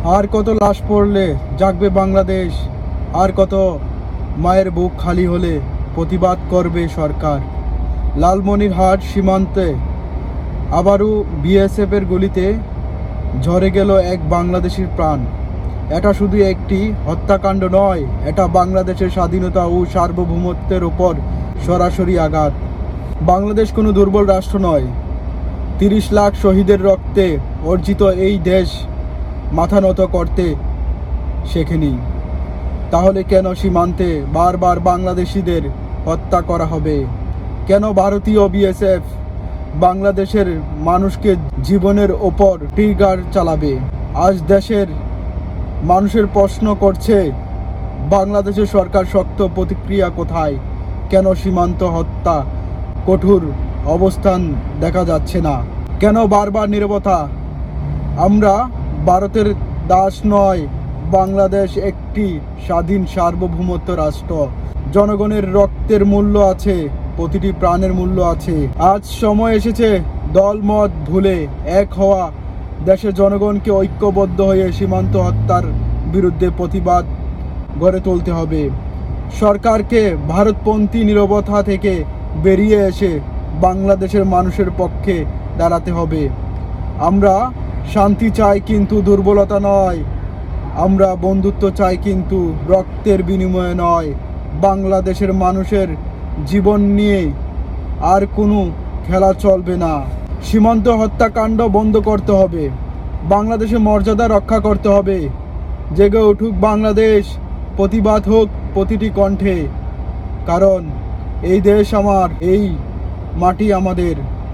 আর কত লাশ পড়লে জাগবে বাংলাদেশ, আর কত মায়ের বুক খালি হলে প্রতিবাদ করবে সরকার। লালমনিরহাট সীমান্তে আবারও বিএসএফের গুলিতে ঝরে গেল এক বাংলাদেশির প্রাণ। এটা শুধু একটি হত্যাকাণ্ড নয়, এটা বাংলাদেশের স্বাধীনতা ও সার্বভৌমত্বের ওপর সরাসরি আঘাত। বাংলাদেশ কোনো দুর্বল রাষ্ট্র নয়। 30 লাখ শহীদের রক্তে অর্জিত এই দেশ মাথা নত করতে শেখেনি। তাহলে কেন সীমান্তে বারবার বাংলাদেশিদের হত্যা করা হবে? কেন ভারতীয় বিএসএফ বাংলাদেশের মানুষকে জীবনের ওপর ট্রিগার চালাবে? আজ দেশের মানুষের প্রশ্ন করছে, বাংলাদেশের সরকার শক্ত প্রতিক্রিয়া কোথায়? কেন সীমান্ত হত্যা কঠোর অবস্থান দেখা যাচ্ছে না? কেন বারবার নীরবতা? আমরা ভারতের দাস নয়। বাংলাদেশ একটি স্বাধীন সার্বভৌমত্ব রাষ্ট্র। জনগণের রক্তের মূল্য আছে, প্রতিটি প্রাণের মূল্য আছে। আজ সময় এসেছে দলমত ভুলে এক হওয়া, দেশের জনগণকে ঐক্যবদ্ধ হয়ে সীমান্ত হত্যার বিরুদ্ধে প্রতিবাদ গড়ে তুলতে হবে। সরকারকে ভারতপন্থী নীরবতা থেকে বেরিয়ে এসে বাংলাদেশের মানুষের পক্ষে দাঁড়াতে হবে। আমরা শান্তি চাই, কিন্তু দুর্বলতা নয়। আমরা বন্ধুত্ব চাই, কিন্তু রক্তের বিনিময়ে নয়। বাংলাদেশের মানুষের জীবন নিয়ে আর কোনো খেলা চলবে না। সীমান্ত হত্যাকাণ্ড বন্ধ করতে হবে। বাংলাদেশের মর্যাদা রক্ষা করতে হবে। জেগে উঠুক বাংলাদেশ, প্রতিবাদ হোক প্রতিটি কণ্ঠে। কারণ এই দেশ আমার, এই মাটি আমাদের।